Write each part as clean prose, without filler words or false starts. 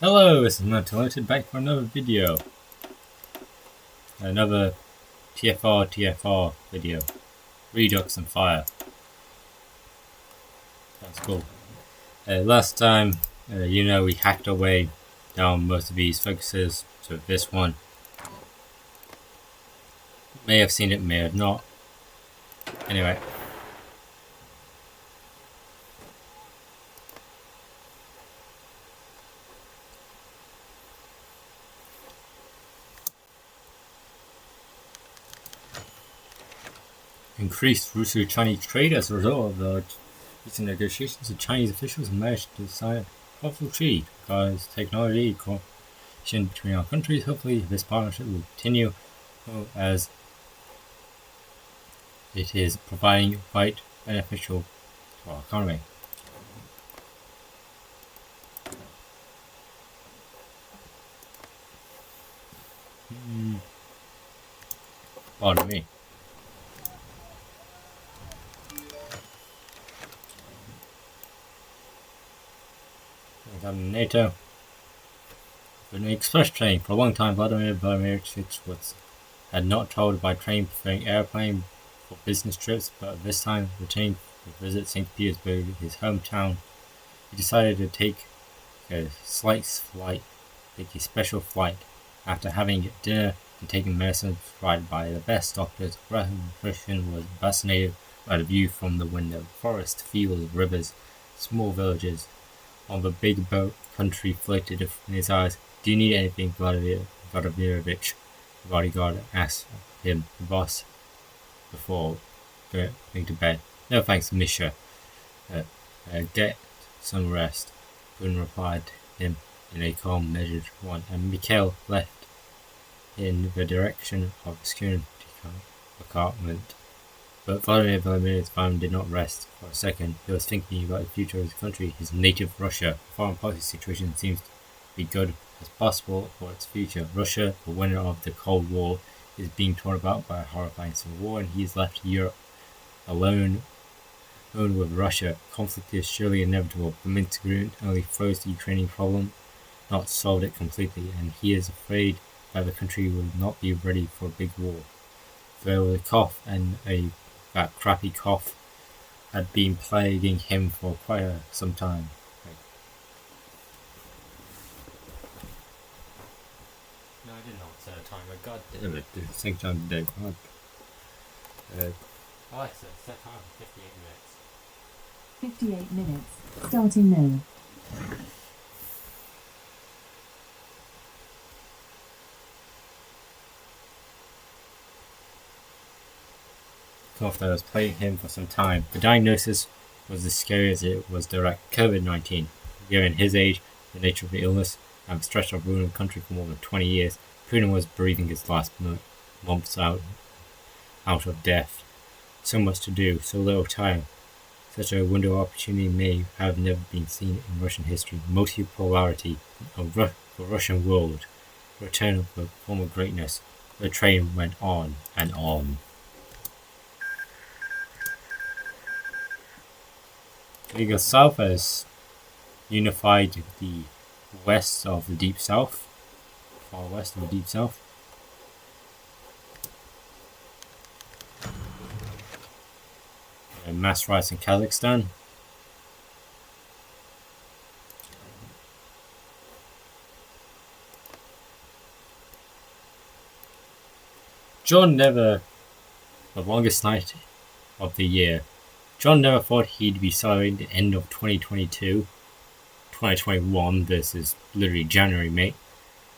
Hello, this is Mental back for another video. Another TFR video. Redux and fire. That's cool. Last time, we hacked our way down most of these focuses to this one. May have seen it, may have not. Anyway. Increased Russo-Chinese trade as a result of the recent negotiations. The Chinese officials managed to sign a profitable treaty because technology cooperation between our countries. Hopefully, this partnership will continue as it is providing quite beneficial to our economy. Pardon me. We got NATO. Been an express train for a long time. Vladimir Vladimirovich had not traveled by train, preferring airplane for business trips, but this time, returning to visit St. Petersburg, his hometown, he decided to take a special flight. After having dinner and taking medicine provided by the best doctors, Russian was fascinated by the view from the window. Forest, fields, rivers, small villages. On the big boat, country floated in his eyes. Do you need anything, Vladimirovich? The bodyguard asked him, the boss, before going to bed. No thanks, Misha. Get some rest. Putin replied to him in a calm, measured one, and Mikhail left in the direction of the security apartment. But Vladimir Vladimirovich did not rest for a second. He was thinking about the future of his country, his native Russia. The foreign policy situation seems to be good as possible for its future. Russia, the winner of the Cold War, is being torn about by a horrifying civil war, and he has left Europe alone with Russia. Conflict is surely inevitable. The Minsk agreement only froze the Ukrainian problem, not solved it completely, and he is afraid that the country will not be ready for a big war. There was a cough, and that crappy cough had been plaguing him for quite some time. No, I did not set a timer. God damn it! The second time today. Alexa, set time for 58 minutes. 58 minutes. Starting now. Cough that was plaguing him for some time. The diagnosis was as scary as it was direct. COVID-19. Given his age, the nature of the illness, and the stretch of ruining the country for more than 20 years, Putin was breathing his last months out of death. So much to do, so little time. Such a window of opportunity may have never been seen in Russian history. Multipolarity of the Russian world. Return of the former greatness. The train went on and on. Legal South has unified the west of the Deep South, far west of the Deep South. And mass riots in Kazakhstan. John never, the longest night of the year. John never thought he'd be celebrating the end of 2022, 2021 versus literally January, mate,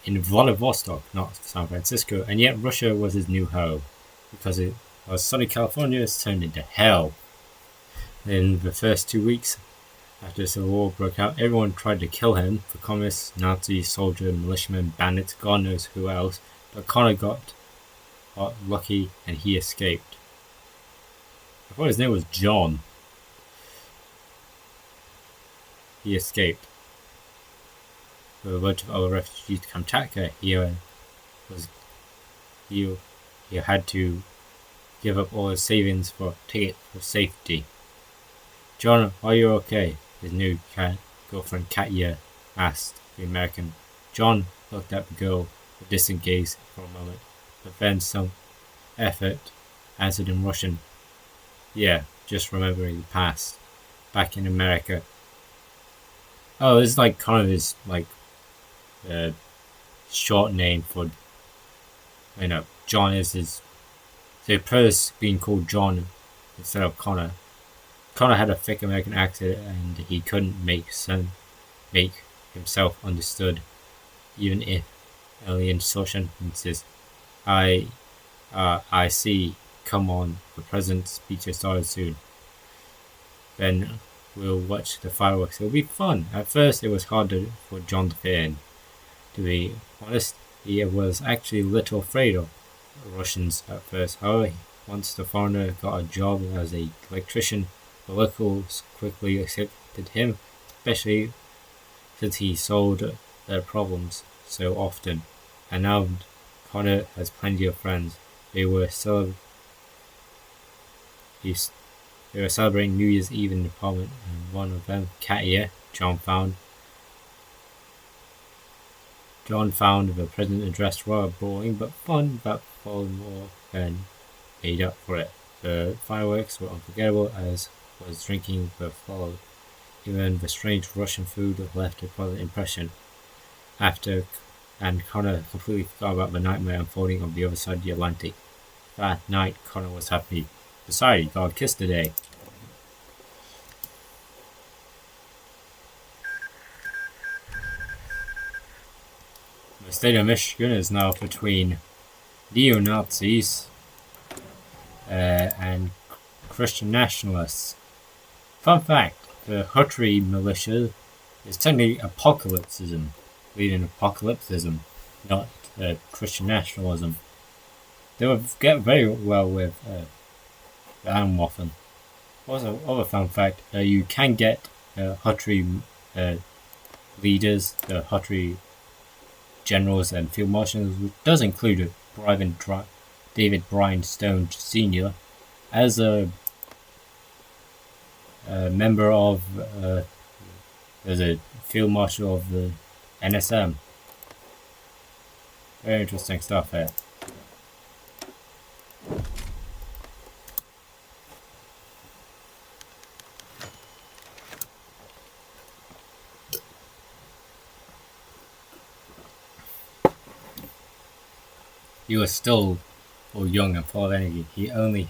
in Vladivostok, not San Francisco, and yet Russia was his new home, because sunny California has turned into hell. In the first 2 weeks after the Civil War broke out, everyone tried to kill him, the communists, Nazis, soldiers, militiamen, bandits, God knows who else, but Connor got lucky and he escaped. I thought his name was John. He escaped. With a bunch of other refugees to Kamchatka, he had to give up all his savings for a ticket for safety. John, are you okay? His new girlfriend Katya asked the American. John looked at the girl with a distant gaze for a moment, but then some effort answered in Russian. Yeah, just remembering the past. Back in America. Oh, this is like kind of his like short name for, you know, John is his. So he prefers being called John instead of Connor. Connor had a thick American accent and he couldn't make himself understood, even if only in social instances. I see. Come on, the president's speech has started soon. Then we'll watch the fireworks. It'll be fun. At first, it was hard for John to fit in. To be honest, he was actually a little afraid of Russians at first. However, once the foreigner got a job as an electrician, the locals quickly accepted him, especially since he solved their problems so often. And now Connor has plenty of friends. They were celebrating New Year's Eve in the apartment, and one of them, Katia, John found the president addressed rather boring but fun, but far more than made up for it. The fireworks were unforgettable, as was drinking that followed. Even the strange Russian food left a positive impression. And Connor completely forgot about the nightmare unfolding on the other side of the Atlantic. That night, Connor was happy. Besides, he got a kiss today. The state of Michigan is now between neo-Nazis and Christian nationalists. Fun fact, the Hoi4 militia is technically apocalypticism, leading apocalypticism, not Christian nationalism. They would get very well with Waffen. Also, other fun fact, you can get Hoi4 leaders, the Hoi4 generals and field marshals, which does include David Bryan Stone Sr. as a member of as a field marshal of the NSM. Very interesting stuff here. He was still young and full of energy. He only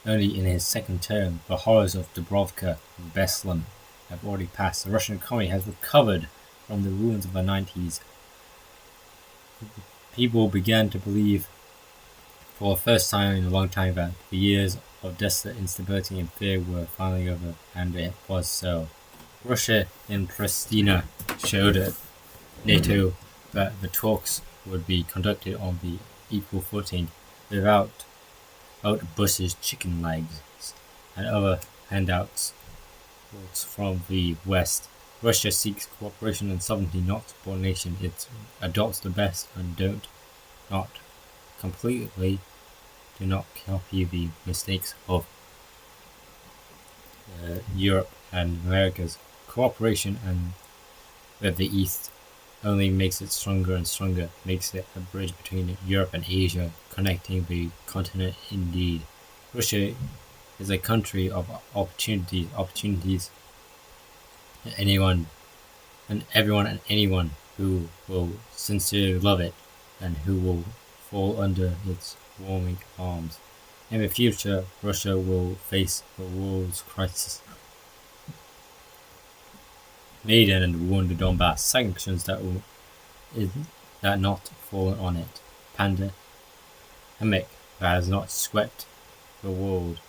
in his second term. The horrors of Dubrovka and Beslan have already passed. The Russian economy has recovered from the ruins of the 90s. People began to believe for the first time in a long time that the years of desolate instability and fear were finally over, and it was so. Russia in Pristina showed NATO that the talks would be conducted on the equal footing without Bush's chicken legs and other handouts from the West. Russia seeks cooperation and sovereignty, not subordination. It adopts the best and do not copy the mistakes of Europe and America's. Cooperation and with the East only makes it stronger and stronger, makes it a bridge between Europe and Asia, connecting the continent indeed. Russia is a country of opportunities that everyone and anyone who will sincerely love it and who will fall under its warming arms. In the future, Russia will face the world's crisis. Maidan and the wounded Donbass, sanctions that not fallen on it. Pandemic that has not swept the world.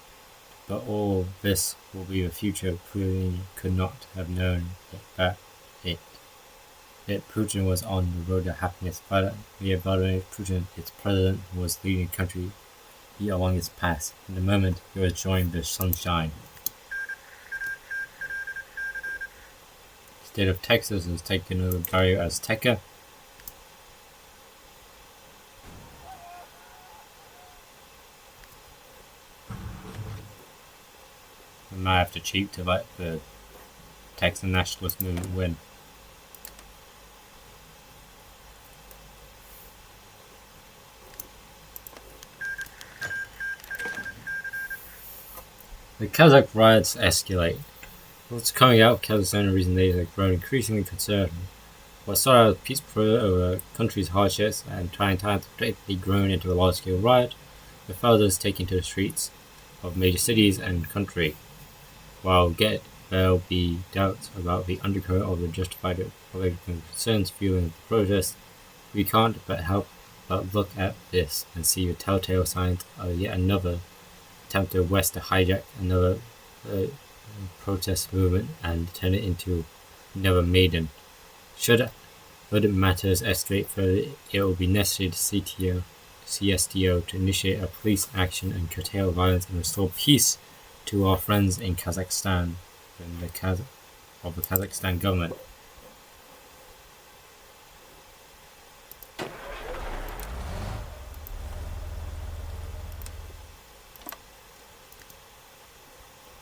But all this will be the future. Putin could not have known that Putin was on the road to happiness. Vladimir Putin, its president, was leading the country along its path. In the moment, he was enjoying the sunshine. State of Texas has taken over Barrio Azteca. We might have to cheat to let the Texan nationalist movement win. The Kazakh riots escalate. What's coming out of Kazakhstan in recent days have grown increasingly concerned. What started as peace protest over the country's hardships and trying times have quickly grown into a large-scale riot, with thousands taking to the streets of major cities and country. While there'll be doubts about the undercurrent of the justified political concerns fueling the protest, we can't but help but look at this and see the telltale signs of yet another attempt of the West to hijack another protest movement and turn it into another Maidan. Should matters escalate further, it will be necessary to CSTO to initiate a police action and curtail violence and restore peace to our friends in Kazakhstan and the Kazakhstan government.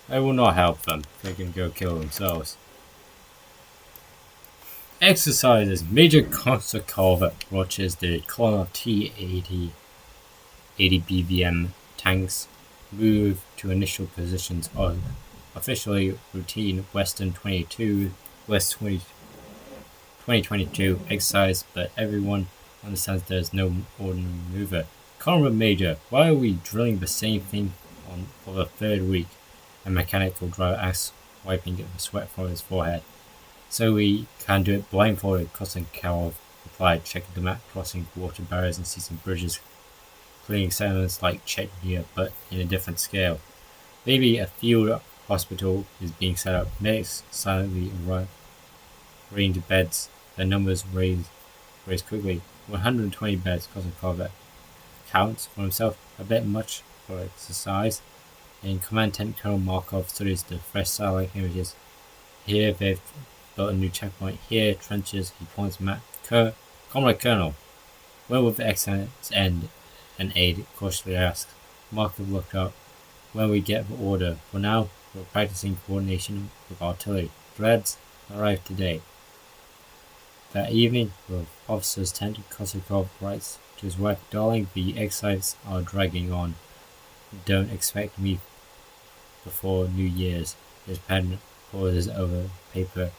I will not help them. They can go kill themselves. Exercises. Major Korsakov watches the column of T-80 BVM tanks move to initial positions on officially routine Western 2022 exercise, but everyone understands there is no ordinary maneuver. Comrade Major, why are we drilling the same thing for the third week? A mechanical driver asks, wiping the sweat from his forehead. So we can do it blindfolded, Korsakov replied, checking the map, crossing water barriers and seizing bridges, clearing settlements like Chechnya, but in a different scale. Maybe a field hospital is being set up. Medics silently arrange beds, their numbers raised quickly. 120 beds, Korsakov counts for himself, a bit much for exercise. In Command Tent, Colonel Markov studies the fresh satellite images. Here they've built a new checkpoint. Here, trenches. He points map. Comrade Colonel, where will the exercise end? An aide cautiously asked. Markov looked up. When we get the order. For now, we're practicing coordination with artillery. Dreads arrived today. That evening, the officer's tent, Korsakov writes to his wife, Darling, the exercises are dragging on. Don't expect me before New Year's. His pen pauses over paper.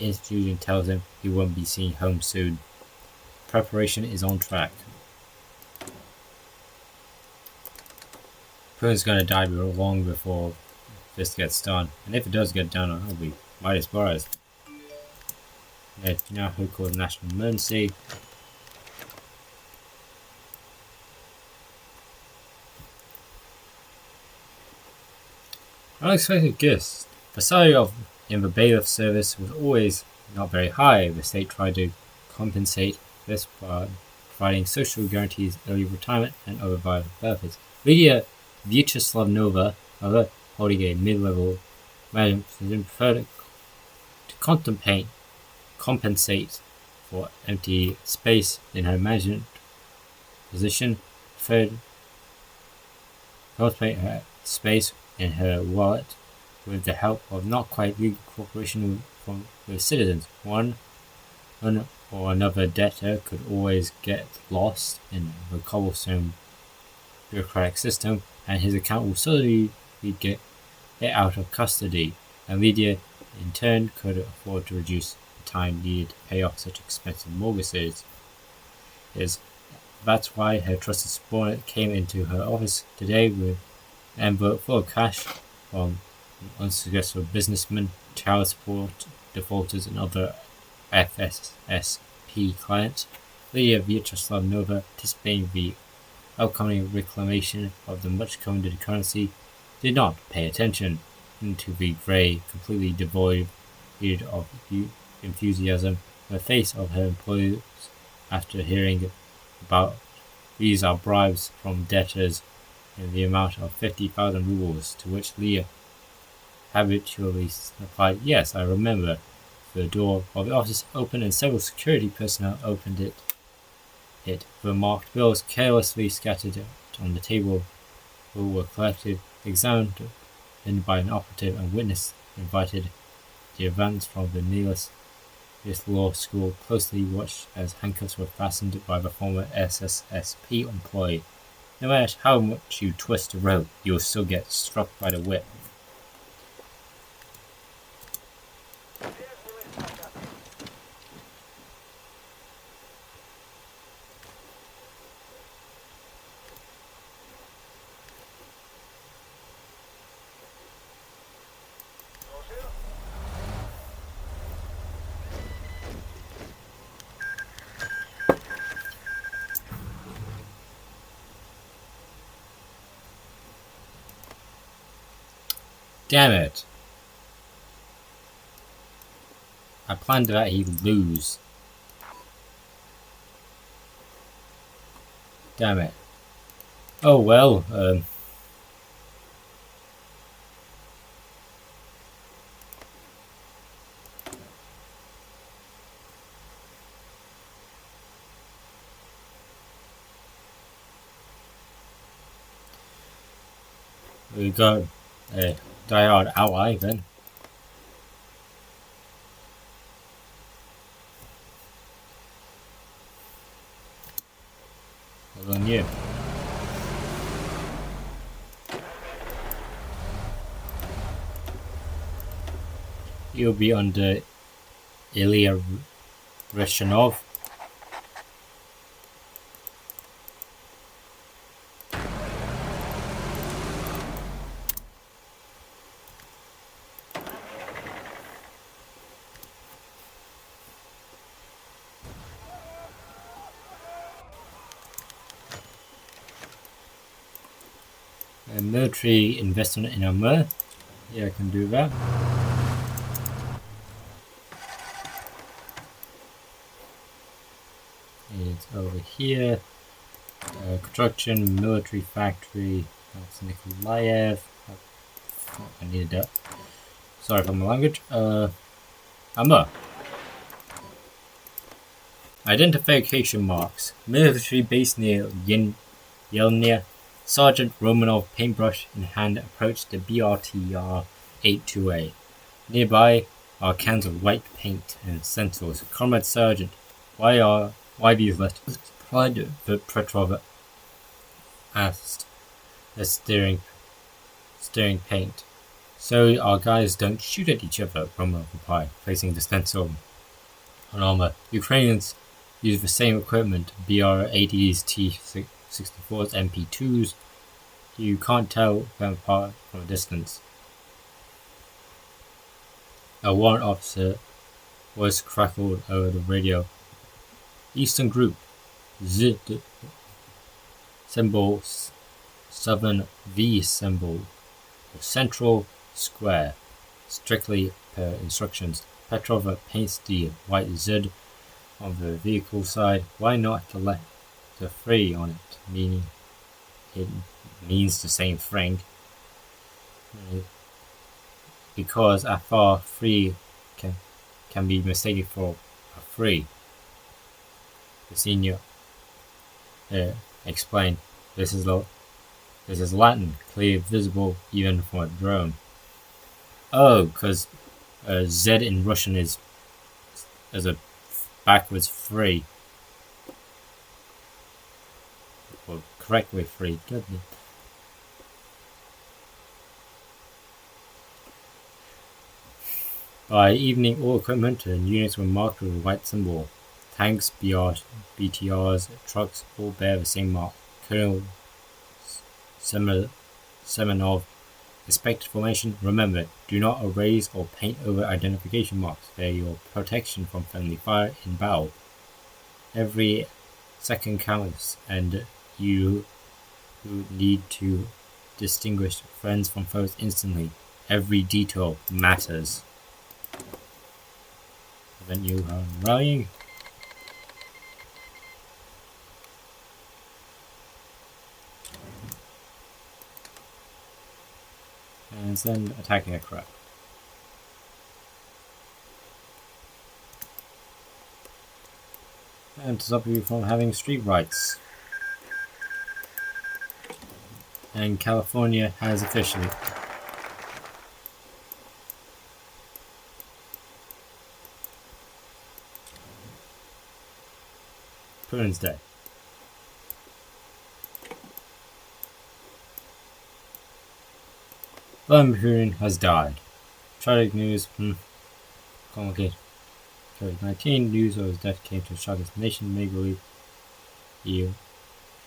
Institution tells him he won't be seen home soon. Preparation is on track. Putin's gonna die long before this gets done. And if it does get done, I'll be mighty surprised. Netanyahu called national emergency. Unexpected gifts. The salary in the bailiff service was always not very high. The state tried to compensate this by providing social guarantees, early retirement, and other vital benefits. Lydia Vyacheslavnova, however, holding a mid-level management position, preferred to compensate for empty space in her management position, preferred to cultivate her space in her wallet with the help of not quite legal cooperation with citizens. One or another debtor could always get lost in the cobblestone bureaucratic system, and his account will certainly get it out of custody, and Lydia in turn could afford to reduce the time needed to pay off such expensive mortgages. That's why her trusted subordinate came into her office today with an envelope full of cash from unsuccessful businessmen, child support defaulters, and other FSSP clients. Lydia Vyacheslavnova, anticipating the upcoming reclamation of the much-coveted currency, did not pay attention to the grey, completely devoid of enthusiasm on the face of her employers after hearing about these are bribes from debtors in the amount of 50,000 rubles, to which Leah habitually replied, Yes, I remember. The door of the office opened and several security personnel opened it. The marked bills carelessly scattered on the table were collected, examined by an operative, and witness invited. The events from the nearest law school closely watched as handcuffs were fastened by the former SSSP employee. No matter how much you twist the rope, you'll still get struck by the whip. Damn it! I planned that he'd lose. Damn it. Oh well, we got a die-hard ally then. Well done you. You'll be under Ilya Reshanov. A military investment in armor. Yeah, I can do that. It's over here. Construction, military factory. That's Nikolaev. I needed that. Sorry for my language. Armor. Identification marks. Military base near Yelnya. Sergeant Romanov, paintbrush in hand, approached the BRTR-82A. Nearby are cans of white paint and sensors. Comrade Sergeant, why these letters? Private Petrov asked, as stirring paint. So our guys don't shoot at each other, Romanov replied, placing the stencil on armor. Ukrainians use the same equipment, BR-80s, T-64s, MP2s. You can't tell them apart from a distance. A warrant officer voice crackled over the radio. Eastern Group, Z symbol, Southern V symbol, Central Square, strictly per instructions. Petrova paints the white Z on the vehicle side. Why not the left, the 3 on it, meaning it means the same thing? Because a far 3 can be mistaken for a 3. The senior explained, this is Latin, clearly visible even from a drone. Oh, because Z in Russian is a backwards 3. Or correctly 3. Goodness. By evening, all equipment and units were marked with a white symbol. Tanks, BTRs, trucks all bear the same mark. Colonel Semenov inspected formation. Remember, do not erase or paint over identification marks. They are your protection from friendly fire in battle. Every second counts, and you need to distinguish friends from foes instantly. Every detail matters. Prevent you from rallying. And then attacking a crab. And to stop you from having street rights. And California has officially Putin's Day. Vladimir Putin has died. Tragic news. Complicated. COVID-19 news of his death came to shock his nation. May believe he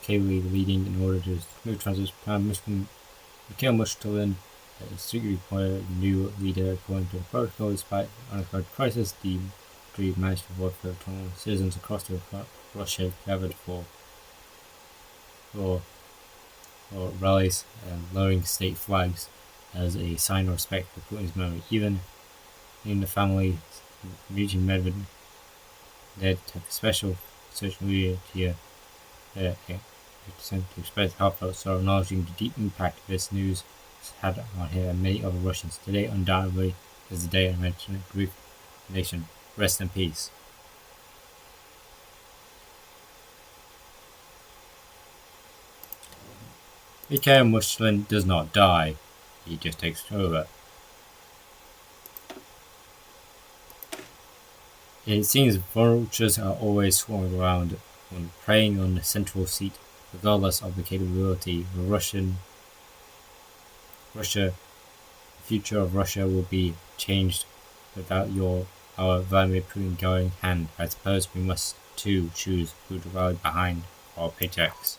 capably leading in order to smooth transition. Prime Minister Mikhail Mushtalin secretly appointed a new leader according to the protocol. Despite unexpected crisis, the country managed to work for autonomous citizens across Russia gathered for rallies and lowering state flags as a sign of respect for Putin's memory. Even in the family, Dmitry Medvedev took a special social media to express heartfelt sorrow, acknowledging the deep impact this news has had on him and many other Russians. Today, undoubtedly, is the day I mentioned Greek nation. Rest in peace. Mikhail Mushtalin does not die, he just takes over. It seems vultures are always swarming around and preying on the central seat, regardless of the capability. The future of Russia will be changed without our Vladimir Putin guiding hand. I suppose we must too choose who to rally behind our paychecks.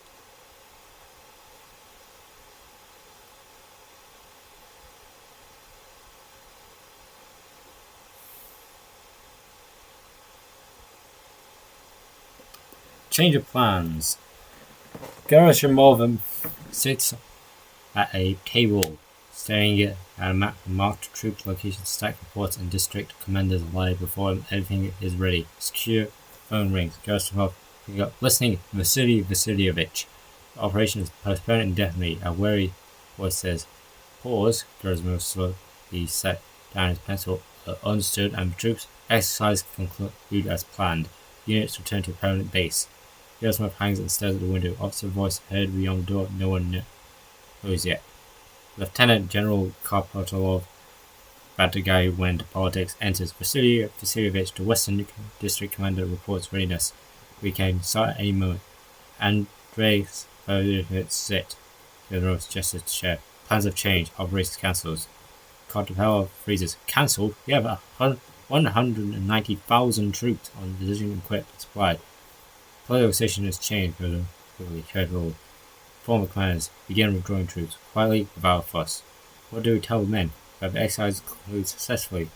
Change of plans. Gerasimov sits at a table, staring at a map of marked troop locations, stacked reports, and district commanders lie before him. Everything is ready. Secure phone rings. Gerasimov picking up, listening. Vasily Vasilyevich. The operation is postponed indefinitely. A wary voice says, "Pause." Gerasimov slowly set down his pencil. Understood, and the troops exercise conclude as planned. Units return to permanent base. Gerasimov hangs and stares at the window. Officer voice heard beyond the door. No one knows yet. Lieutenant General Karpatov, about the guy who went to politics, enters. Vasily Vasilyevich, the Western District Commander, reports readiness. We can start at any moment. Andrei Vasilyevich sit. Gerasimov gestures to chair. Plans have changed. Operations cancelled. Karpatov freezes. Cancelled? We have 190,000 troops on position, equipped, and supplied. Political station has changed, careful. Former commanders begin withdrawing troops, quietly, without fuss. What do we tell the men? That the exercise concludes successfully.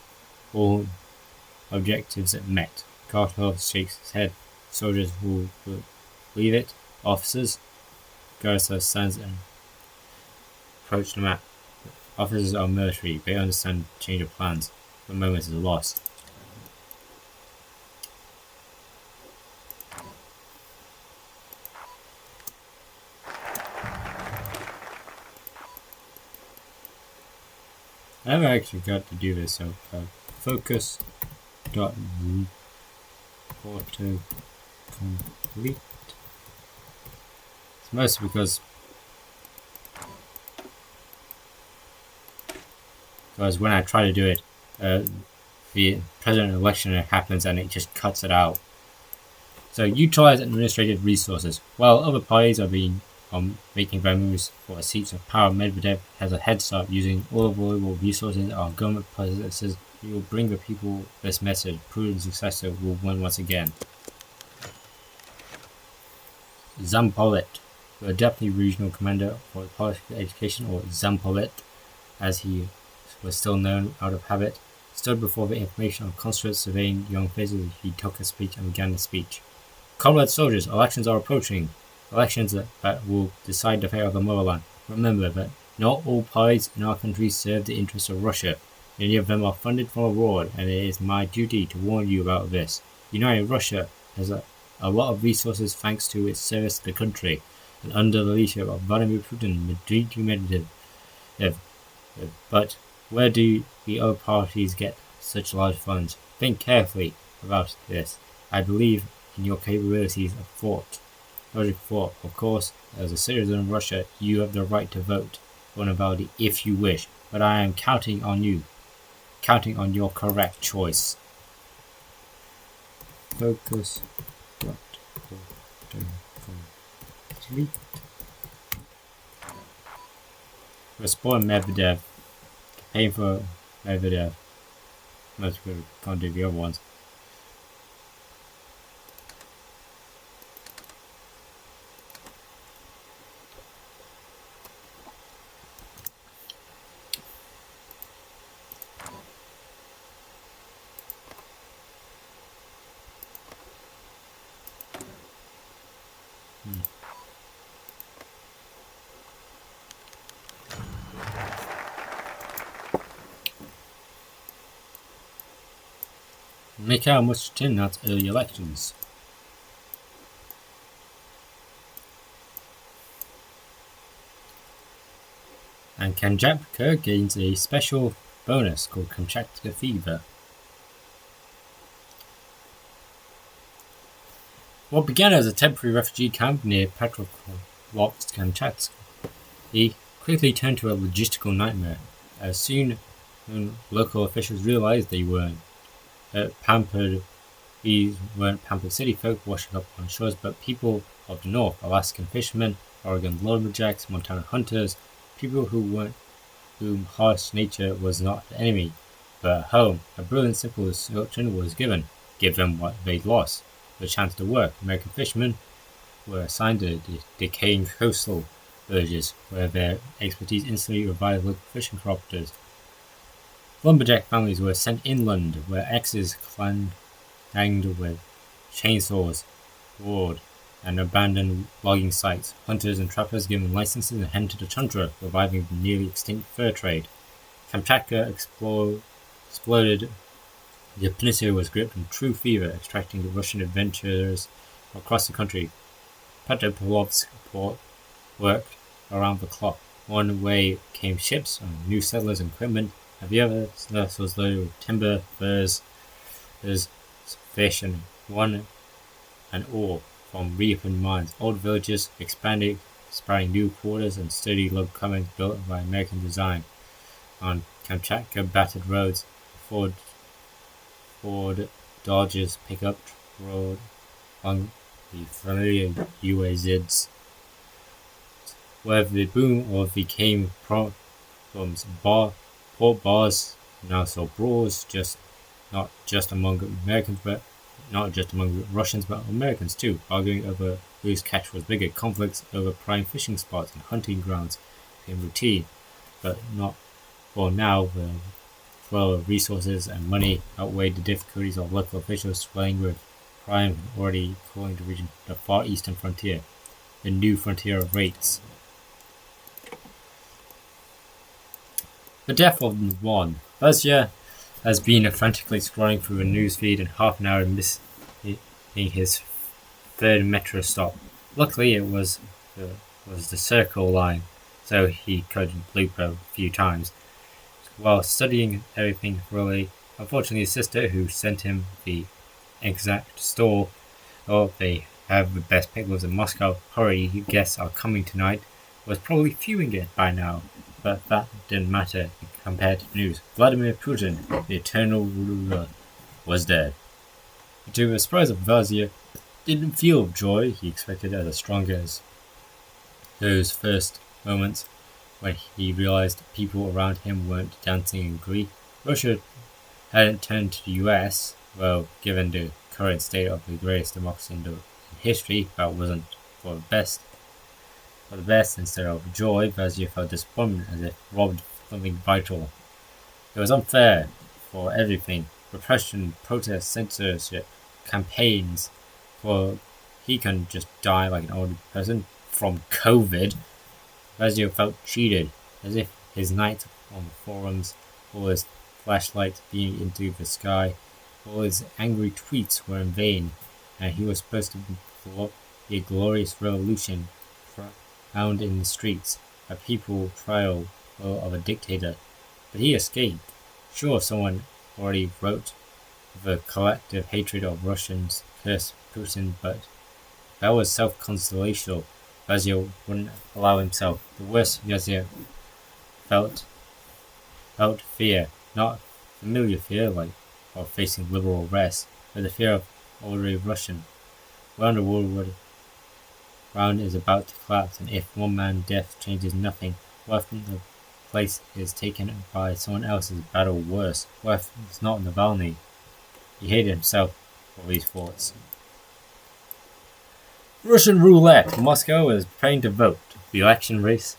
All objectives met. Karpatov shakes his head. Soldiers will leave it. Officers. Gerasimov stands and approach the map. Officers are military. They understand change of plans. The moment is lost. I never actually got to do this, so focus dot auto complete. It's mostly because when I try to do it, the president election happens and it just cuts it out. So utilize administrative resources. While other parties are making their moves for seats of power, Medvedev has a head start using all available resources. Our government possesses. We will bring the people this message. Putin's successor will win once again. Zampolit, the deputy regional commander for political education, or Zampolit, as he was still known out of habit, stood before the information consulate surveying young faces. He took a speech and began the speech. Comrade soldiers, elections are approaching. Elections that will decide the fate of the motherland. Remember that not all parties in our country serve the interests of Russia. Many of them are funded from abroad, and it is my duty to warn you about this. United Russia has a lot of resources thanks to its service to the country, and under the leadership of Vladimir Putin, Dmitry Medvedev. But where do the other parties get such large funds? Think carefully about this. I believe in your capabilities of thought. Logic 4. Of course, as a citizen of Russia, you have the right to vote for Navalny if you wish, but I am counting on you. Counting on your correct choice. Focus. Respond Medvedev. paying for every day. Most people can't do the other ones. Make out much tin at early elections. And Kamchatka gains a special bonus called Kamchatka Fever. What began as a temporary refugee camp near Petrovsk, Kamchatka, quickly turned to a logistical nightmare. As soon as local officials realized they weren't pampered city folk washing up on shores, but people of the north, Alaskan fishermen, Oregon lumberjacks, Montana hunters, people whom harsh nature was not the enemy, but at home. A brilliant, simple instruction was given: give them what they'd lost, the chance to work. American fishermen were assigned to decaying coastal villages, where their expertise instantly revived local fishing cooperatives. Lumberjack families were sent inland, where axes clanged with chainsaws, roared, and abandoned logging sites. Hunters and trappers given licenses and headed to the tundra, reviving the nearly extinct fur trade. Kamchatka exploded. The peninsula was gripped in true fever, extracting the Russian adventurers across the country. Petropavlovsk port worked around the clock. One way came ships and new settlers and equipment, and the other vessels loaded with timber, furs, fish, and ore from reopened mines. Old villages expanded, inspiring new quarters and sturdy log cabins built by American design. On Kamchatka, battered roads, Ford Dodges pickup road along the familiar UAZs. Where the boom of the came problems, port bars now saw brawls, not just among Americans, but not just among Russians, but Americans too, arguing over whose catch was bigger. Conflicts over prime fishing spots and hunting grounds became routine, but not for now. The flow of resources and money outweighed the difficulties of local officials swelling with prime and already calling the region the far eastern frontier, the new frontier of rates. The death of one. Vazia has been frantically scrolling through a newsfeed and half an hour missing his third metro stop. Luckily, it was the Circle line, so he could loop a few times. While studying everything thoroughly, unfortunately his sister, who sent him the exact store, they have the best pickles in Moscow, hurry, guests are coming tonight, was probably viewing it by now. But that didn't matter compared to the news. Vladimir Putin, the eternal ruler, was dead. To the surprise of Vazia, didn't feel joy he expected as strong as those first moments when he realized people around him weren't dancing in glee. Russia hadn't turned to the US, well, given the current state of the greatest democracy in history, that wasn't for the best. For the best, instead of joy, Vazia felt disappointment as if robbed something vital. It was unfair for everything: repression, protest, censorship, campaigns. For he couldn't just die like an old person from COVID. Vazia felt cheated, as if his nights on the forums, all his flashlights beaming into the sky, all his angry tweets were in vain, and he was supposed to be a glorious revolution found in the streets, a people trial of a dictator. But he escaped. Sure, someone already wrote the collective hatred of Russians cursed Putin, but that was self-consolation. Vazia wouldn't allow himself. The worst Vazia felt fear, not familiar fear like of facing liberal arrest, but the fear of ordinary Russian. When the world round is about to collapse, and if one man's death changes nothing, what if the place is taken by someone else's battle worse. Worth is not Navalny. He hated himself for these thoughts. Russian roulette. Moscow is preparing to vote. The election race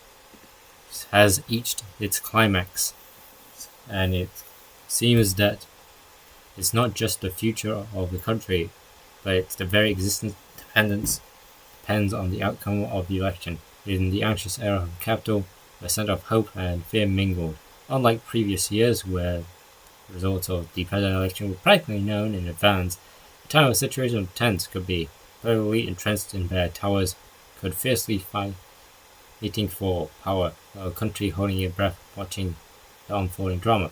has reached its climax, and it seems that it's not just the future of the country, but it's the very existence depends on the outcome of the election. In the anxious era of the capital, a sense of hope and fear mingled. Unlike previous years, where the results of the president election were practically known in advance, the time of situation of tense could be. Politically entrenched in their towers, could fiercely fighting for power, while a country holding your breath watching the unfolding drama.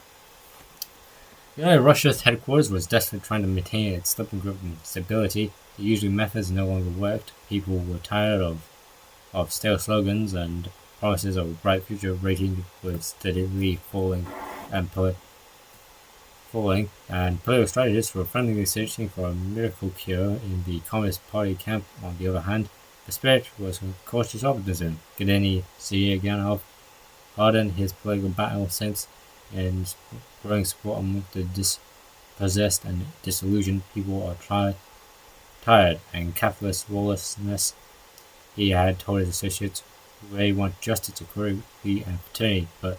Russia's headquarters was desperately trying to maintain its slipping grip and stability. The usual methods no longer worked. People were tired of stale slogans and promises of a bright future rating with steadily falling, and political strategists were frantically searching for a miracle cure in the Communist Party camp. On the other hand, the spirit was cautious optimism. Gennady Zyuganov hardened his political battle since, and growing support among the dispossessed and disillusioned. People are tired and capitalist lawlessness. He had told his associates they want justice, equality, and fraternity, but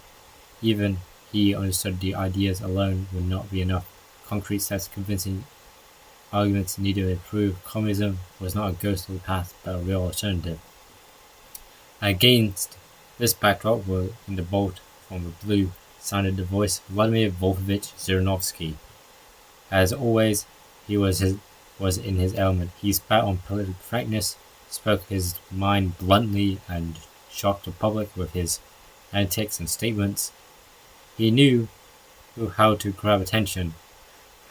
even he understood the ideas alone would not be enough. Concrete steps, convincing arguments needed to improve. Communism was not a ghost of the past, but a real alternative. Against this backdrop, were in the bolt from the blue sounded the voice of Vladimir Wolfovich Zhirinovsky. As always, he was in his element. He spat on political frankness, spoke his mind bluntly, and shocked the public with his antics and statements. He knew how to grab attention,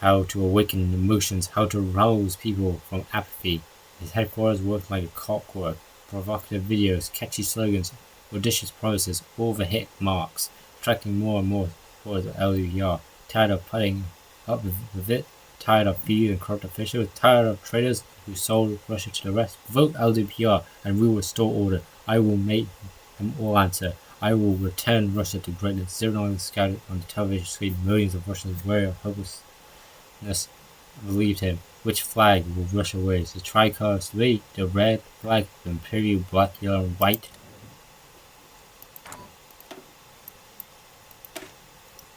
how to awaken emotions, how to rouse people from apathy. His headquarters worked like a clockwork. Provocative videos, catchy slogans, audacious promises, all the hit marks, attracting more and more towards LDPR. Tired of putting up with it, tired of feud and corrupt officials, tired of traitors who sold Russia to the rest. Vote LDPR and we will restore order. I will make them all answer. I will return Russia to greatness. Zero scouted on the television screen. Millions of Russians weary of hopelessness believed him. Which flag will Russia raise? The tricolor salute, the red flag, the imperial black, yellow, and white.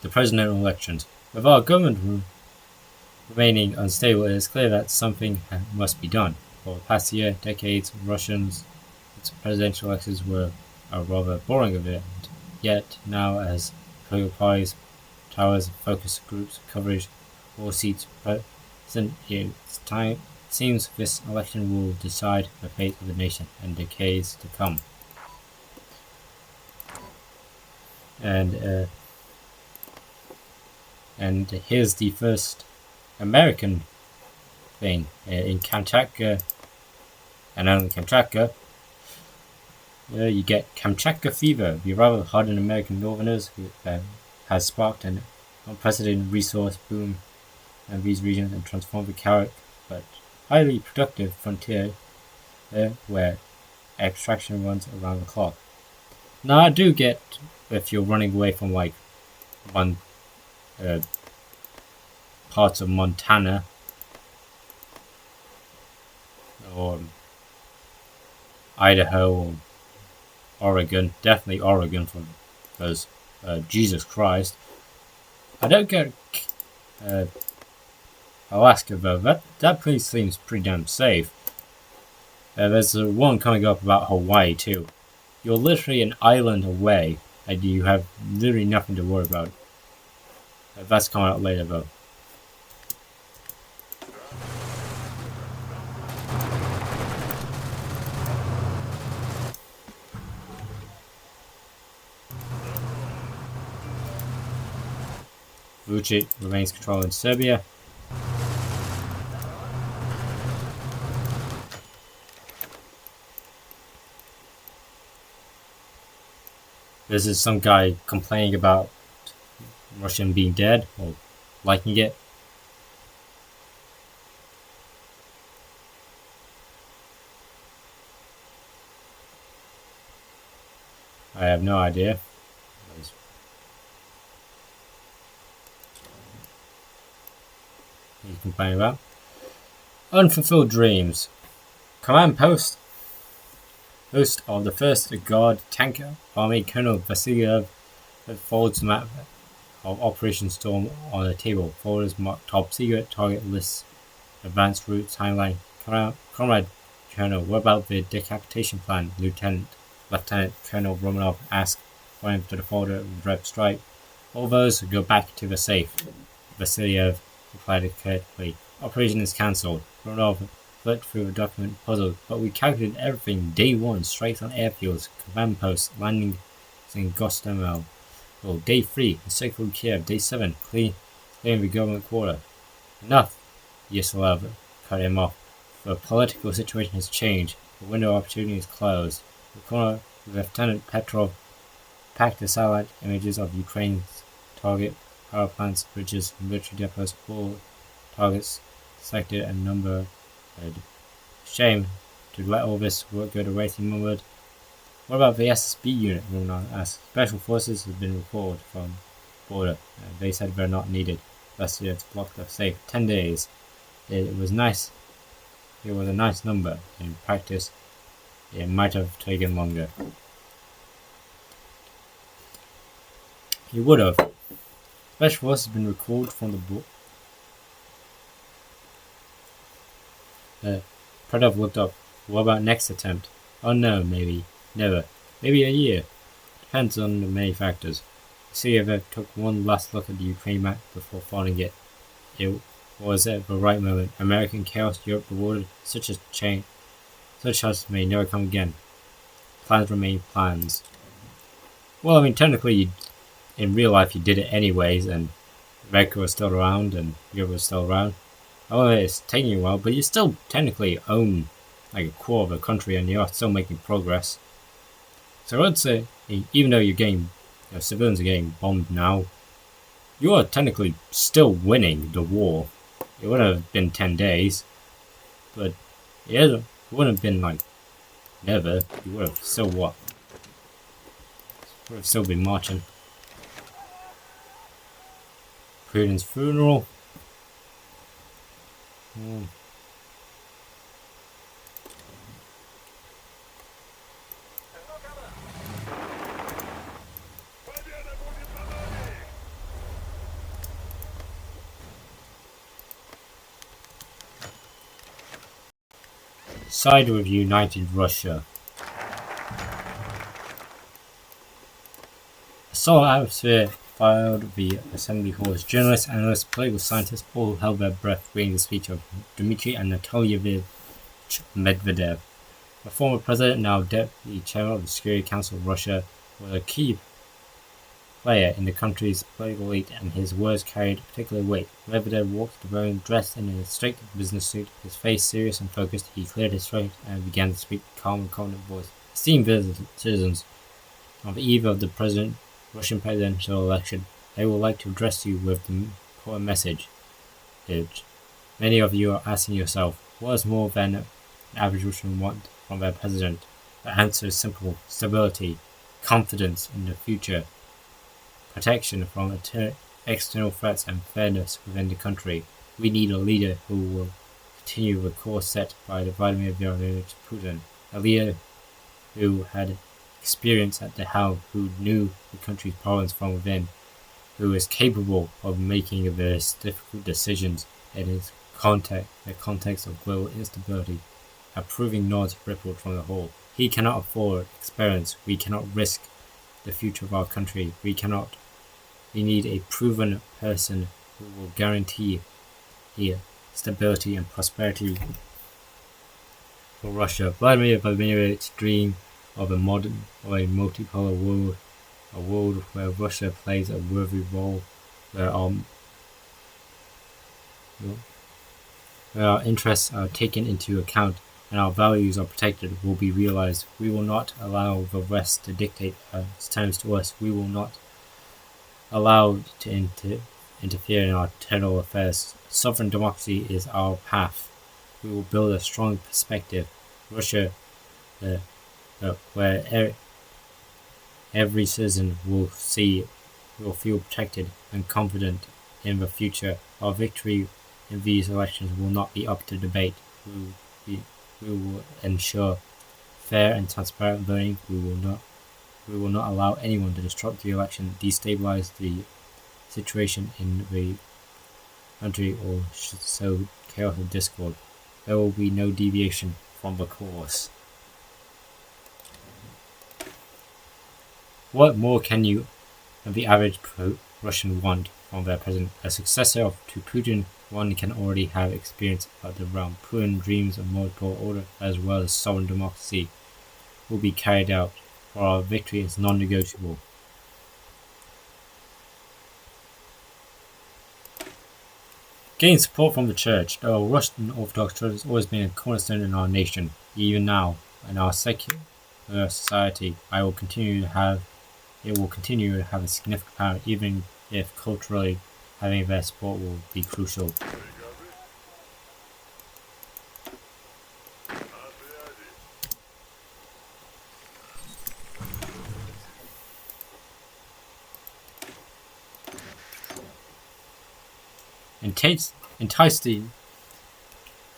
The presidential elections. With our government remaining unstable, it is clear that something must be done. For the past year, decades, Russians' presidential elections were a rather boring event. Yet now, as political parties, towers, focus groups, coverage, all seats present, it seems this election will decide the fate of the nation and decades to come. And here's the first American thing in Kamchatka, and only Kamchatka. You get Kamchatka fever, the arrival of hardened American northerners who has sparked an unprecedented resource boom in these regions and transformed the chaotic but highly productive frontier where extraction runs around the clock. Now I do get if you're running away from like parts of Montana or Idaho or Oregon, definitely Oregon because Jesus Christ. I don't get Alaska though. That place seems pretty damn safe. There's one coming up about Hawaii too. You're literally an island away and you have literally nothing to worry about. That's coming out later though. Vucic remains controlling Serbia. This is some guy complaining about Russian being dead or liking it. I have no idea. you complain about. Unfulfilled dreams. Command post host of the 1st Guard Tank Army, Colonel Vasilyev folds the map of Operation Storm on the table. Folders mark top secret, target lists, advanced route timeline. Comrade Colonel, what about the decapitation plan? Lieutenant Colonel Romanov asked, pointing to the folder of Rep Strike. All those go back to the safe. Vasilyev replied curtly. Operation is cancelled. Romanov flipped through the document, puzzled. But we calculated everything. Day 1, strikes on airfields, command posts, landings in Gostomel. Well, Day 3, encircled Kiev. Day 7, clearing the government quarter. Enough, Yaslav cut him off. The political situation has changed. The window of opportunity is closed. Lieutenant Petrov packed the satellite images of Ukraine's target, power plants, bridges, military depots, all targets selected and numbered. Shame to let all this work go to waste, he murmured. What about the SSB unit? Romanov asked. Special forces have been recalled from border. They said they're not needed. Vasilyev blocked the safe. 10 days. It was nice. It was a nice number. In practice, it might have taken longer. He would have. Special forces have been recalled from the border. Predov looked up. What about next attempt? Oh no, maybe. Never. Maybe a year. Depends on the many factors. Vasilyev took one last look at the Ukraine map before folding it. It was at the right moment. American chaos, Europe rewarded, such as may never come again. Plans remain plans. Well, I mean, technically, in real life, you did it anyways, and America was still around, and Europe was still around. Oh, it's taking you a while, but you still technically own like a quarter of the country, and you are still making progress. So I'd say, even though civilians are getting bombed now, you are technically still winning the war. It would have been 10 days, but it wouldn't have been like never. You would have still what? Would have still been marching. Putin's funeral. Side with United Russia. A solar atmosphere filled the assembly halls. Journalists, analysts, political scientists all held their breath reading the speech of Dmitry Anatolyevich Medvedev. The former president, now deputy chairman of the Security Council of Russia, was a key player in the country's political elite, and his words carried particular weight. Medvedev walked the room dressed in a straight business suit, his face serious and focused. He cleared his throat and began to speak in a calm and confident voice. Esteemed citizens, on the eve of the Russian presidential election, I would like to address you with the important message. Many of you are asking yourself, what is more than an average Russian want from their president? The answer is simple: stability, confidence in the future, protection from external threats, and fairness within the country. We need a leader who will continue the course set by Vladimir Vladimirovich Putin, a leader who had experience at the helm, who knew the country's problems from within, who is capable of making various difficult decisions in the context of global instability. Approving nods rippled from the hall. He cannot afford experience. We cannot risk the future of our country. We need a proven person who will guarantee stability and prosperity for Russia. Vladimir Vladimirovich dreamed of a multipolar world, a world where Russia plays a worthy role, where our interests are taken into account and our values are protected, will be realized. We will not allow the West to dictate terms to us. We will not allow to interfere in our internal affairs. Sovereign democracy is our path. We will build a strong perspective. Russia, where every citizen will feel protected and confident in the future. Our victory in these elections will not be up to debate. We will ensure fair and transparent voting. We will not allow anyone to disrupt the election, destabilize the situation in the country, or sow chaos and discord. There will be no deviation from the course. What more can the average Russian want from their president? A successor to Putin, one can already have experience of the realm. Putin dreams of multiple order as well as sovereign democracy will be carried out, for our victory is non-negotiable. Gain support from the Church. The Russian Orthodox Church has always been a cornerstone in our nation. Even now, in our secular society, it will continue to have a significant power, even if culturally having their support will be crucial. Entice the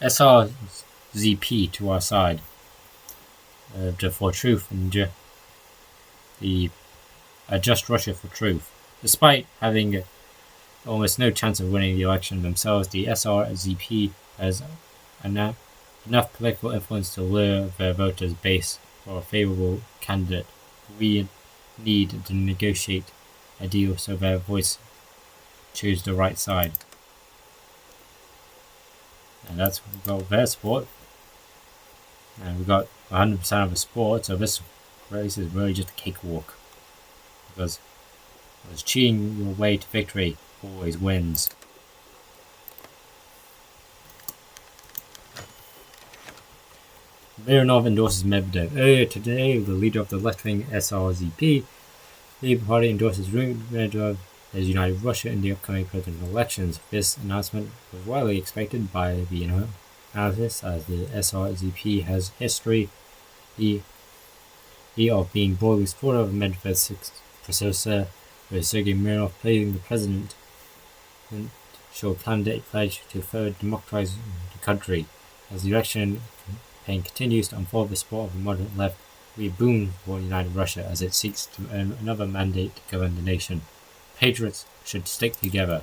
SRZP to our side for truth and the Just Russia for Truth. Despite having almost no chance of winning the election themselves, the SRZP has enough political influence to lure their voters base for a favorable candidate. We need to negotiate a deal so their voice choose the right side. And that's we got their support. And we got 100% of the support, so this race is really just a cakewalk. Because cheating your way to victory always wins. Mironov endorses Medvedev. Earlier today, the leader of the left-wing SRZP Labour Party endorses Medvedev as united Russia in the upcoming presidential elections. This announcement was widely expected by the analysts, as the SRZP has history of being broadly supportive of Medvedev's successor, with Sergei Mironov playing the president and show candidate pledge to further democratize the country. As the election campaign continues to unfold, the support of the moderate left will be a boon for united Russia as it seeks to earn another mandate to govern the nation. Patriots should stick together.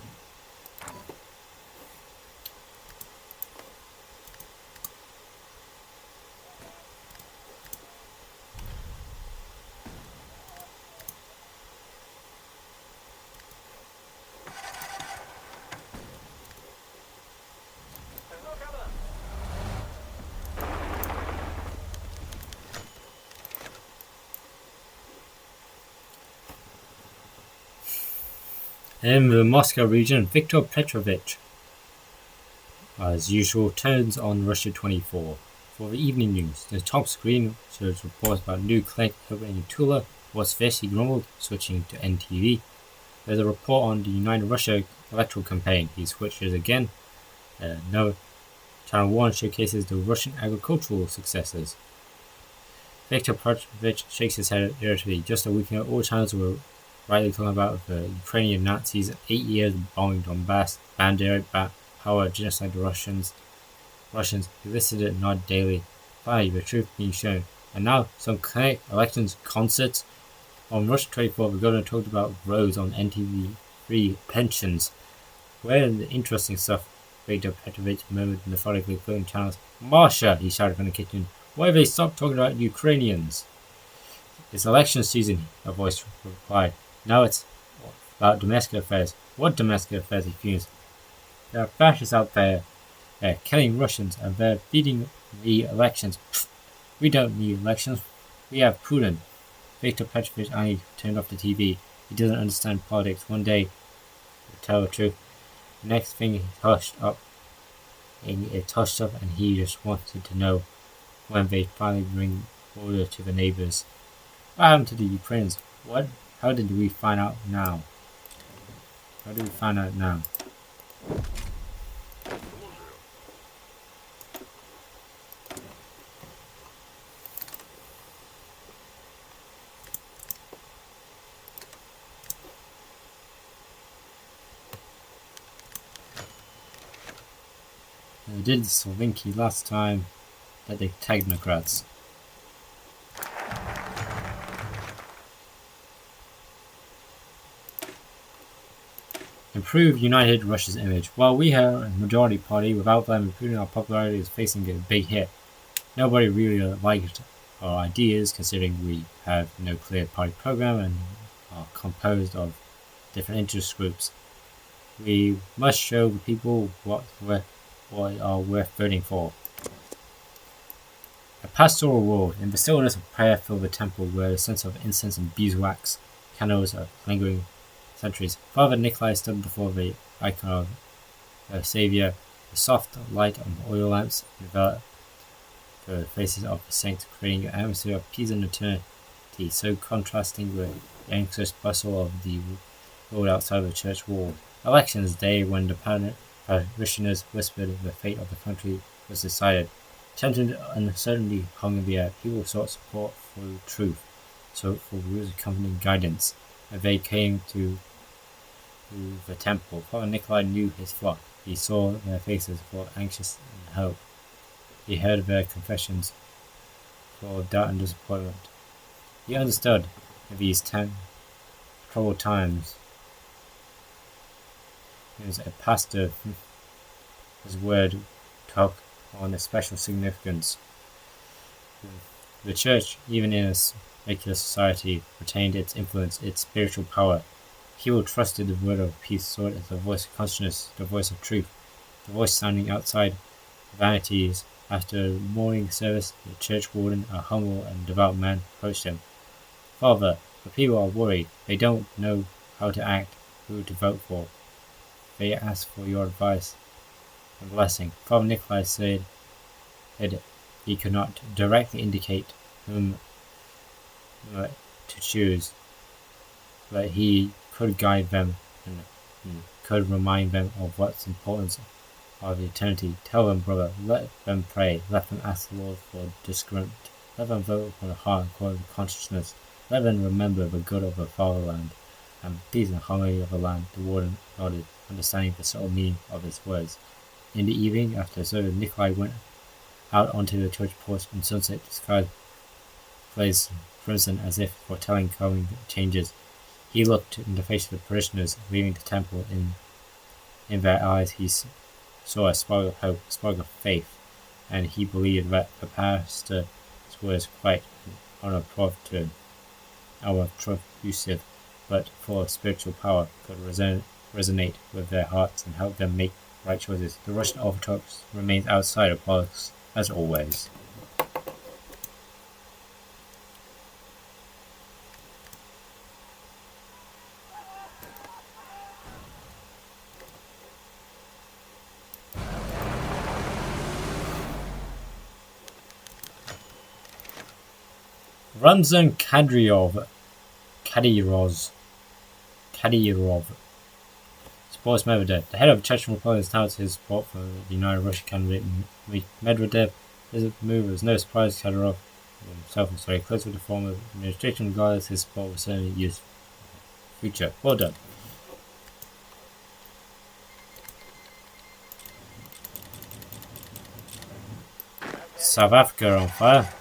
In the Moscow region, Viktor Petrovich, as usual, turns on Russia 24. For the evening news, the top screen shows reports about new clinic opening in Tula. What's this? He grumbled, switching to NTV. There's a report on the United Russia electoral campaign. He switches again. No, Channel 1 showcases the Russian agricultural successes. Viktor Petrovich shakes his head irritably. Just a week ago, all channels were rightly talking about the Ukrainian Nazis, 8 years bombing Donbass, Bandera, power, genocide the Russians. He listed it not daily. Finally, the truth being shown. And now, some clinic elections concerts. On Russia 24, the governor talked about roads on NTV3, pensions. Where is the interesting stuff? Viktor Petrovich murmured methodically, closing channels. Masha, he shouted from the kitchen. Why have they stopped talking about Ukrainians? It's election season, a voice replied. Now it's about domestic affairs. What domestic affairs? He fumes. There are fascists out there. They're killing Russians and they're feeding the elections. We don't need elections. We have Putin. Viktor Petrovich only turned off the TV. He doesn't understand politics. One day, to tell the truth, the next thing it's hushed up and he just wanted to know when they finally bring order to the neighbors. What happened to the Ukrainians? What? How did we find out now? did Slovinky last time that the technocrats. Improve United Russia's image. While we are a majority party, without them improving our popularity is facing a big hit. Nobody really liked our ideas, considering we have no clear party program and are composed of different interest groups. We must show the people what are worth voting for. A pastoral world. In the stillness of prayer fill the temple, where the sense of incense and beeswax candles are lingering centuries. Father Nikolai stood before the icon of the Saviour. The soft light of oil lamps enveloped the faces of the saints, creating an atmosphere of peace and eternity, so contrasting with the anxious bustle of the world outside the church wall. Elections day, when the parishioners whispered the fate of the country was decided. Tension and uncertainty hung in the air. People sought support for truth, sought for rules accompanying guidance, and they came to the temple. Father Nikolai knew his flock. He saw their faces full of anxious and hope. He heard their confessions full of doubt and disappointment. He understood in these troubled times. He was a pastor. His word took on a special significance. The church, even in a secular society, retained its influence, its spiritual power. People trusted the word of peace, saw it as the voice of consciousness, the voice of truth, the voice sounding outside vanities. After morning service, the church warden, a humble and devout man, approached him. Father, the people are worried. They don't know how to act, who to vote for. They ask for your advice and blessing. Father Nikolai said he could not directly indicate whom to choose, but he could guide them and could remind them of what's important of eternity. Tell them, brother, let them pray, let them ask the Lord for discernment, let them vote from the heart and according to consciousness, let them remember the good of the fatherland and peace and harmony of the land. The warden nodded, understanding the subtle meaning of his words. In the evening, after service, Nikolai went out onto the church porch, and sunset sky blazed crimson as if foretelling coming changes. He looked in the face of the parishioners leaving the temple. In their eyes he saw a spark of hope, a spark of faith, and he believed that the pastor's words quite unobtrusive, but full of spiritual power, could resonate with their hearts and help them make right choices. The Russian Orthodox remains outside of politics, as always. Ramzan Kadyrov supports Medvedev. The head of the Chechen Republic touts his support for the United Russia candidate Medvedev. This move was no surprise. Kadyrov himself was very close with the former administration, regardless his support was certainly used in the future. Well done. South Africa on fire.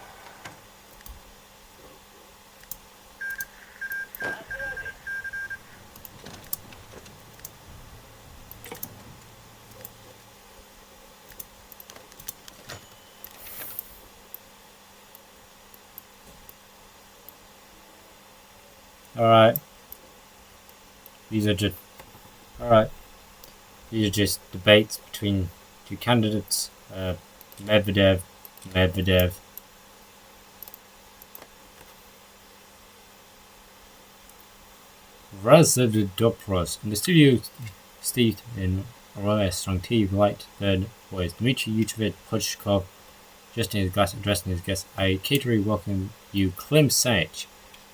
Alright. These are just debates between two candidates. Medvedev. Razadopros. In the studio, Steve in Royal Strong Tea, Light, third voice. Dmitry Yuchevich Puchkov, just in his glass, addressing his guest. I cateringly welcome you, Klim Sanich.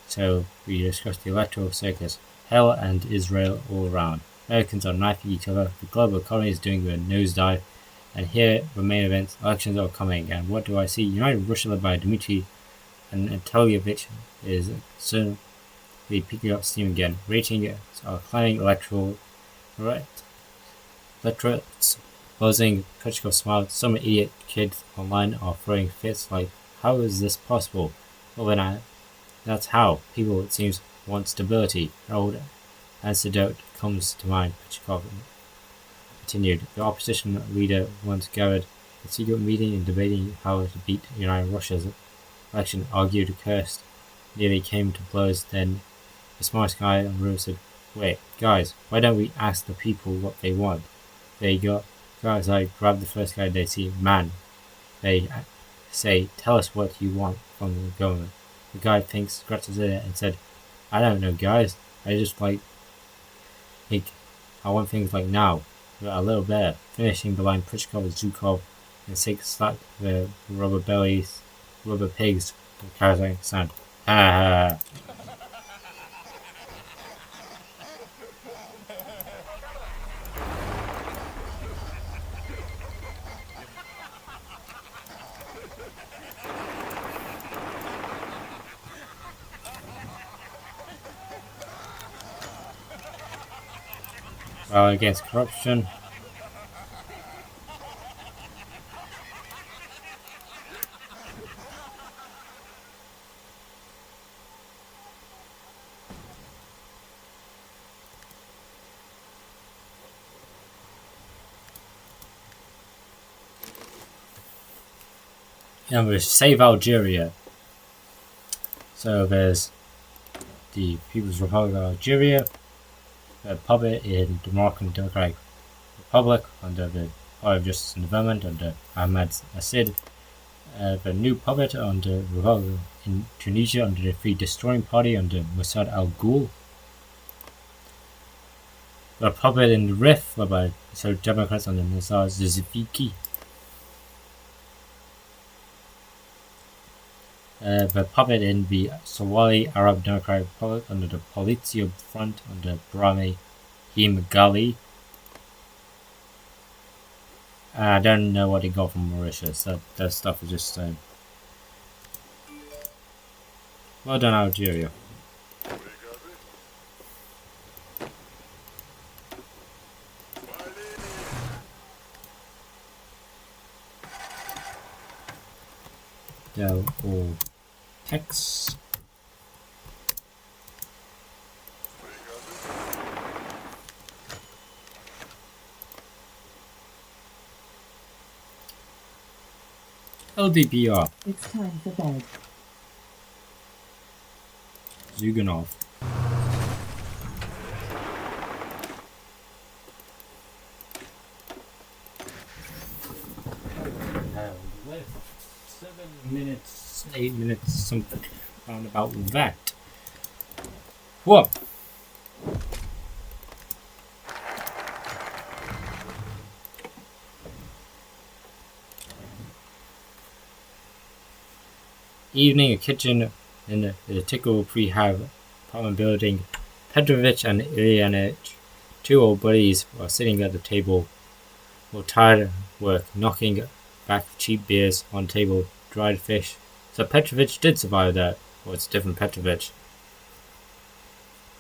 So we discussed the electoral circus, hell and Israel all around. Americans are knifing each other, the global economy is doing a nosedive, and here the main events, elections are coming, and what do I see? United Russia led by Dmitry Anatolievich is soon picking up steam again. Ratings are climbing, electorates Closing, Puchkov smiled. Some idiot kids online are throwing fits like, how is this possible? Well then, that's how. People, it seems, want stability. An old anecdote comes to mind, Puchkov continued. The opposition leader once gathered a secret meeting and debating how to beat United Russia's election, argued, cursed, nearly came to blows. Then the smartest guy on the room said, wait, guys, why don't we ask the people what they want? They got guys like grab the first guy they see, man. They say, tell us what you want from the government. The guy thinks, scratches it and said, I don't know, guys. I just think I want things like now, but a little better. Finishing the line, Puchkov and Zhukov and Six slapped the rubber pigs with carrying sound. Ha ha. Well, against corruption. And we save Algeria. So there's the People's Republic of Algeria, a puppet in the Moroccan Democratic Republic under the Party of Justice and Development under Ahmed Assid, the new puppet under Republic in Tunisia under the Free Destroying Party under Mossad Al Ghul, the puppet in the RIF led by the Democrats under Mossad Zizviki, the puppet in the Somali Arab Democratic Republic under the Polizio Front under Brahmi Ghali. I don't know what they got from Mauritius. That stuff is just well done, Algeria. They're all text. LDPR. It's time for bed. Zuganov. Left 7 minutes, 8 minutes, something around about that. Whoa! Evening, a kitchen in the typical prehab apartment building. Petrovich and Ilyanich, two old buddies, were sitting at the table, were tired of work, knocking back cheap beers on table, dried fish. So Petrovich did survive that. Well, it's a different Petrovich.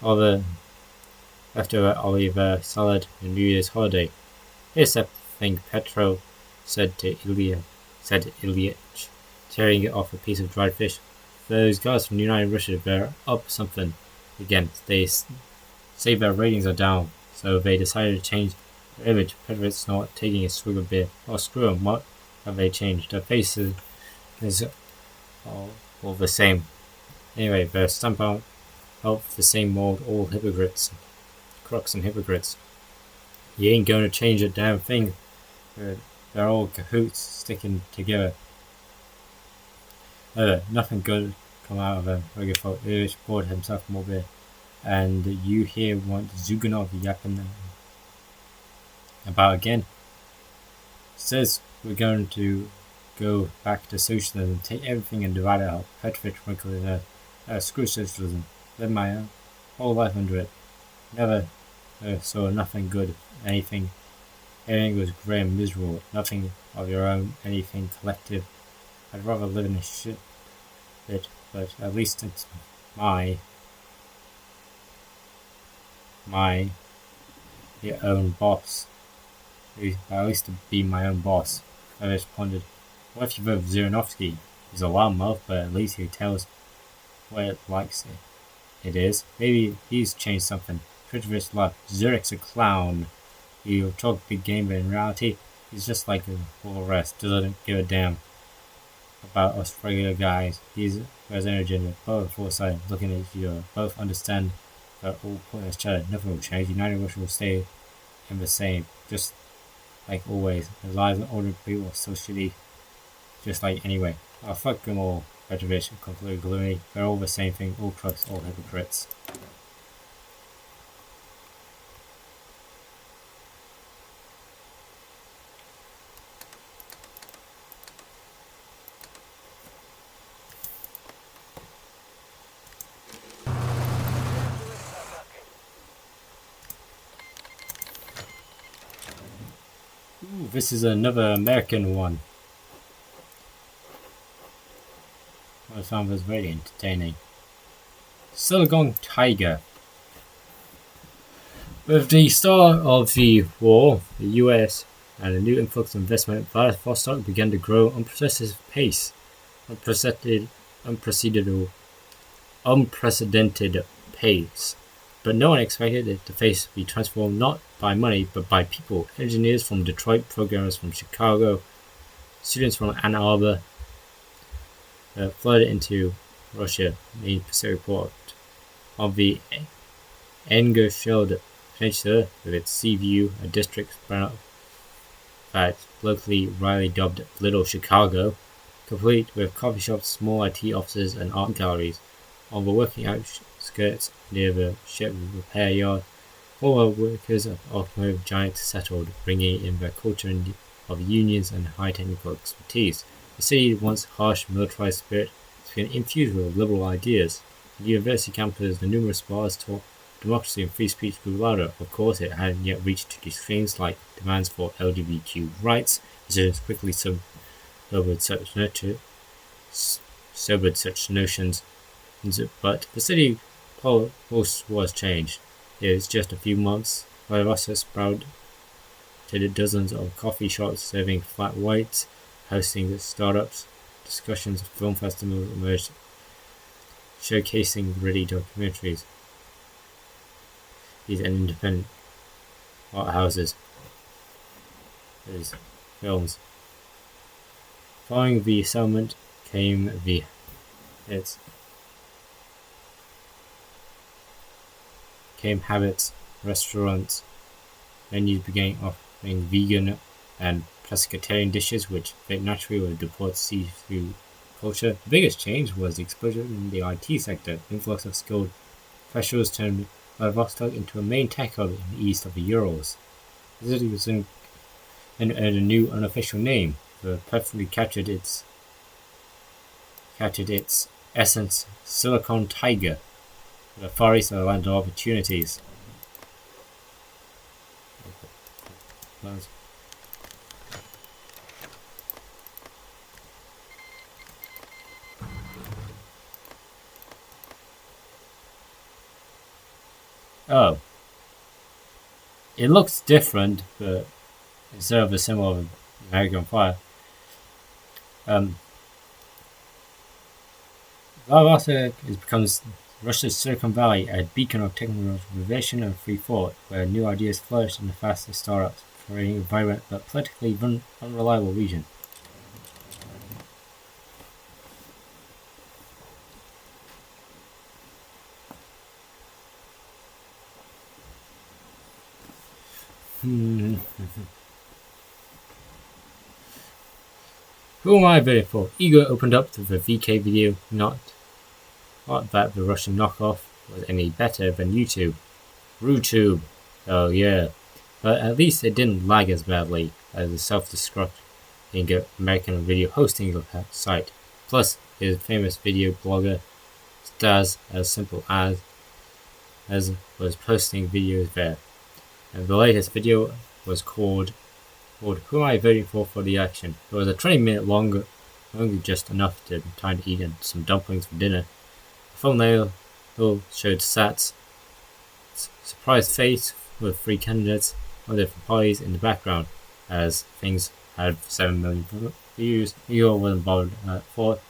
All the leftover olive salad and New Year's holiday. Here's that thing, Petro said to Ilyich, tearing off a piece of dried fish. Those guys from United Russia, they're up something again. They say their ratings are down, so they decided to change their image. Petrovich's not taking a swig of beer. Oh, screw them, what have they changed? Their faces is all the same. Anyway, they're somehow out the same mold, all hypocrites. Crooks and hypocrites. You ain't gonna change a damn thing. They're all cahoots sticking together. Nothing good come out of a regular folk. Ilyich poured himself more beer. And you here want Zuganov yapping about again? Says we're going to go back to socialism, take everything and divide it up. Petrovich wrinkled his head. Screw socialism. Live my whole life under it. Never saw nothing good, anything. Everything was grey and miserable. Nothing of your own, anything collective. I'd rather live in a shit bit, but at least it's your own boss. I used to be my own boss. I responded, what if you vote Ziranovsky? He's a loudmouth, but at least he tells what it likes it is. Maybe he's changed something. Petrovich laughed. Zurich's a clown. He'll talk big game, but in reality, he's just like all the rest. Doesn't give a damn about us regular guys. He's has energy and both foresight. Looking at you, both understand that all pointless chatter. Nothing will change. United Russia will stay in the same, just like always. The lives of older people are so shitty, just like anyway. Oh, fuck them all, Petrovich concluded gloomily. They're all the same thing, all crooks, all hypocrites. Ooh, this is another American one. I found this very entertaining. Silicon Tiger. With the start of the war, the US and a new influx of investment, Vladivostok began to grow unprecedented pace. Unprecedented pace. But no one expected it to be transformed not by money, but by people. Engineers from Detroit, programmers from Chicago, students from Ann Arbor flooded into Russia, made Pacific Port. On the Engerfeld Peninsula, with its sea view, a district spread out that locally widely dubbed Little Chicago, complete with coffee shops, small IT offices, and art galleries. On the working outskirts near the ship repair yard, former workers of automotive giants settled, bringing in their culture of unions and high technical expertise. The city, once harsh, militarized spirit, has been infused with liberal ideas. The university campus, the numerous bars taught democracy and free speech grew louder. Of course, it hadn't yet reached to extremes like demands for LGBTQ rights. Decisions quickly sobered such notions. But the city post was changed. It was just a few months. Vladivostok sprouted dozens of coffee shops serving flat whites, hosting startups, discussions, film festivals emerged, showcasing gritty documentaries. These independent art houses. These films. Following the settlement came habits, restaurants, menus began offering vegan and pescatarian dishes which fit naturally with the port's seafood culture. The biggest change was the explosion in the IT sector. Influx of skilled professionals turned Vladivostok into a main tech hub in the east of the Urals. The city was earned a new unofficial name, but perfectly captured its essence, Silicon Tiger. The Far East are a land of opportunities. Oh. It looks different, but instead of the symbol of American fire. Vladivostok becomes Russia's Silicon Valley, a beacon of technical innovation and free thought, where new ideas flourish in the fastest startups, creating a vibrant but politically unreliable region. Who am I voting for? Ego opened up to the VK video, not that the Russian knockoff was any better than YouTube. RuTube. Oh yeah. But at least it didn't lag as badly as the self-destructing American video hosting site. Plus, his famous video blogger Stas as simple as was posting videos there. And the latest video was called Who Am I Voting For the Action? It was a 20-minute long, only just enough time to eat some dumplings for dinner. The thumbnail showed Sat's surprised face with three candidates, one of their parties in the background. as things had 7 million views. Eagle wasn't bothered for it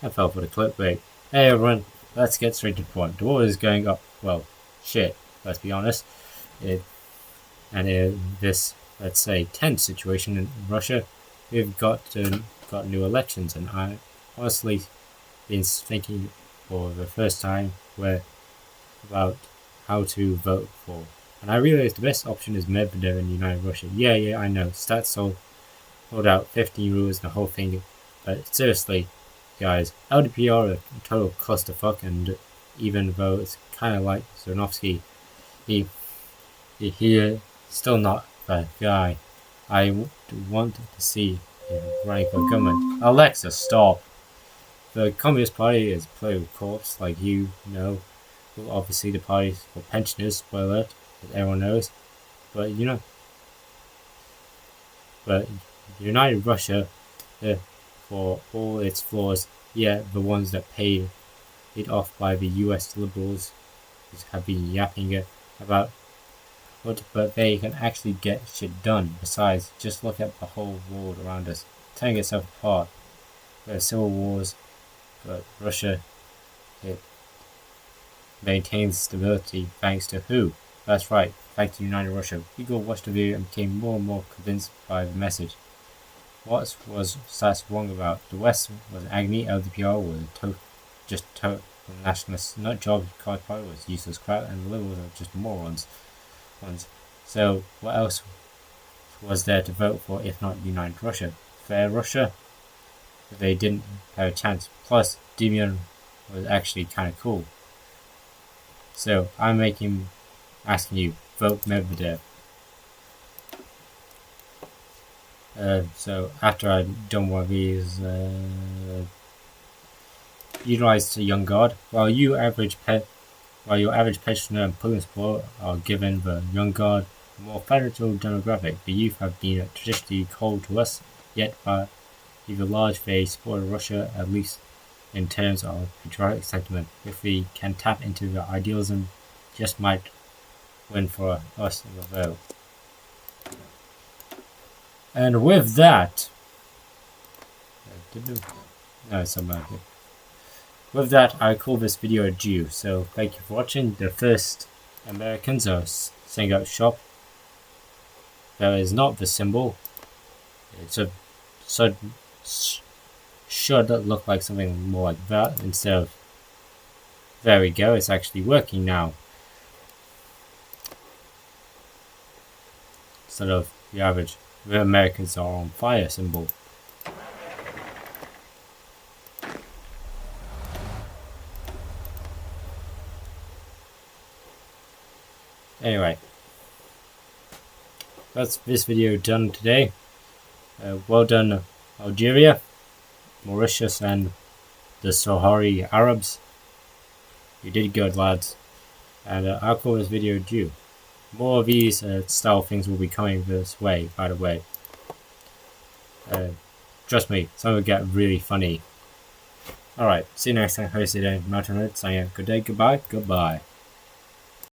and fell for the clickbait. Hey everyone, let's get straight to the point. The war is going up, well, shit, let's be honest. And in this, let's say, tense situation in Russia, we've got new elections, and I honestly been thinking for the first time about how to vote for. And I realized the best option is Medvedev in United Russia. Yeah, I know. Stats sold out 15 rules and the whole thing. But seriously, guys, LDPR are a total clusterfuck, and even though it's kind of like Zernovsky, he still not the guy I want to see running for government. Alexa, stop. The Communist Party is a political corpse, like you know. Well, obviously the party's for pensioners, spoiler alert, as everyone knows. But United Russia, for all its flaws, the ones that paid it off by the US liberals have been yapping about but they can actually get shit done. Besides, just look at the whole world around us, tearing itself apart. There are civil wars, but Russia, it maintains stability thanks to who? That's right, thanks to United Russia. People watched the video and became more and more convinced by the message. What was Stats wrong about? The West was agony, LDPR was just total nationalist nut job, the Communist Party was useless crap, and the liberals are just morons. So what else was there to vote for if not United Russia? Fair Russia? They didn't have a chance. Plus, Demian was actually kind of cool. So I'm asking you, vote Medvedev. So after I've done one of these, utilize the young guard while your average pensioner and pulling support are given the young guard a more favorable demographic. The youth have been traditionally cold to us, yet by either large they support Russia, at least in terms of patriotic sentiment. If we can tap into the idealism, just might win for us in the vote. And with that, with that, I call this video a due. So thank you for watching. The first Americans are setting up shop. That is not the symbol. It's should look like something more like that instead of. There we go. It's actually working now. Instead of the average, the Americans are on fire symbol. Anyway, that's this video done today. Well done, Algeria, Mauritius, and the Sahrawi Arabs. You did good, lads. And I'll call this video due. More of these style things will be coming this way, by the way. Trust me, some will get really funny. Alright, see you next time. Hosted and Mountain Road saying good day, goodbye.